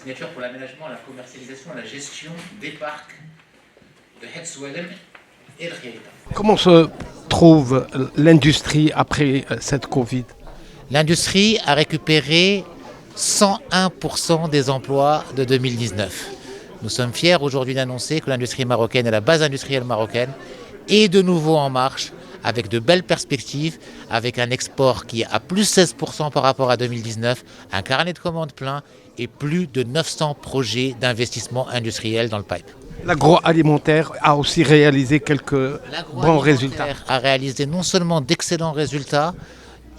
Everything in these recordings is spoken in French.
signature pour l'aménagement, la commercialisation et la gestion des parcs de Het Soualem et le Khiaïta. Comment se trouve l'industrie après cette Covid? L'industrie a récupéré 101% des emplois de 2019. Nous sommes fiers aujourd'hui d'annoncer que l'industrie marocaine et la base industrielle marocaine est de nouveau en marche, avec de belles perspectives, avec un export qui est à plus 16% par rapport à 2019, un carnet de commandes plein et plus de 900 projets d'investissement industriel dans le pipe. L'agroalimentaire a aussi réalisé quelques bons résultats. L'agroalimentaire a réalisé non seulement d'excellents résultats,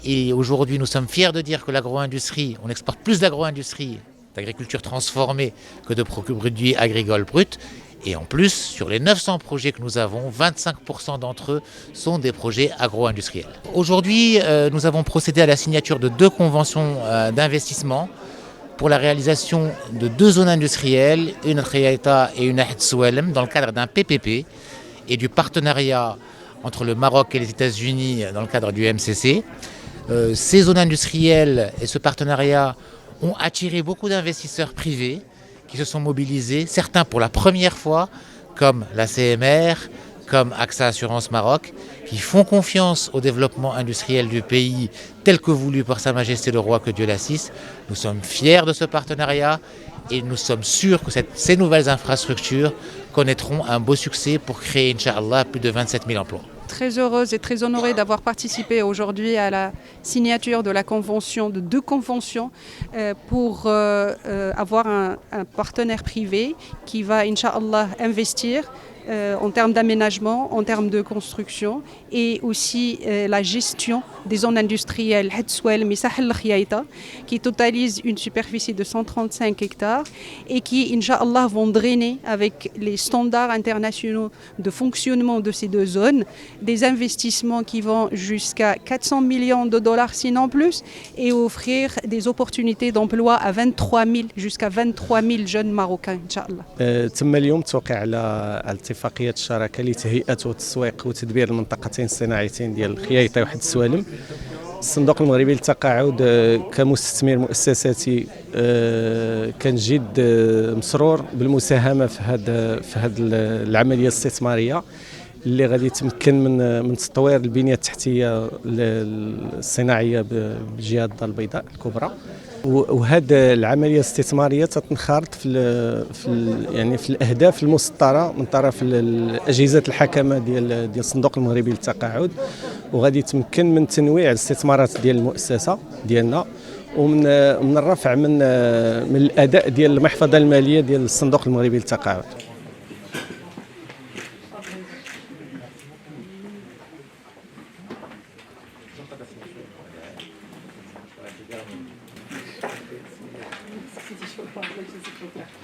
et aujourd'hui nous sommes fiers de dire que l'agro-industrie, on exporte plus d'agro-industrie, d'agriculture transformée que de produits agricoles bruts. Et en plus, sur les 900 projets que nous avons, 25% d'entre eux sont des projets agro-industriels. Aujourd'hui, nous avons procédé à la signature de 2 conventions d'investissement pour la réalisation de 2 zones industrielles, une à Khiaïta et une à Het Soualem, dans le cadre d'un PPP et du partenariat entre le Maroc et les États-Unis dans le cadre du MCC. Ces zones industrielles et ce partenariat ont attiré beaucoup d'investisseurs privés qui se sont mobilisés, certains pour la première fois, comme la CMR, comme AXA Assurance Maroc, qui font confiance au développement industriel du pays tel que voulu par Sa Majesté le Roi, que Dieu l'assiste. Nous sommes fiers de ce partenariat et nous sommes sûrs que ces nouvelles infrastructures connaîtront un beau succès pour créer, Inch'Allah, plus de 27 000 emplois. Très heureuse et très honorée d'avoir participé aujourd'hui à la signature de la convention, de 2 conventions pour avoir un partenaire privé qui va, Inch'Allah, investir en termes d'aménagement, en termes de construction et aussi la gestion des zones industrielles Het Soualem et Sahel Khiaïta qui totalisent une superficie de 135 hectares et qui, Inch'Allah, vont drainer avec les standards internationaux de fonctionnement de ces 2 zones des investissements qui vont jusqu'à 400 millions de dollars sinon plus et offrir des opportunités d'emploi à 23 000 jusqu'à 23 000 jeunes Marocains, Inch'Allah. تم اليوم التوقيع على اتفاقية الشراكة لتهيئة والتسويق وتدبير المنطقتين الصناعيتين ديال الخيايطة وحد السوالم. الصندوق المغربي للتقاعد كمستثمر مؤسساتي كان جد مسرور بالمساهمة في هذه العملية الاستثمارية اللي غادي يتمكن من تطوير البنية التحتية الصناعية بالجهة البيضاء الكبرى. وهذه العمليه الاستثماريه تنخرط في الاهداف المسطره من طرف الاجهزه الحكمه ديال الصندوق المغربي للتقاعد وغادي يتمكن من تنويع الاستثمارات ديال المؤسسه ديالنا ومن الرفع من الاداء ديال المحفظه الماليه ديال الصندوق المغربي للتقاعد.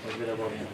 Je vais l'avoir bien.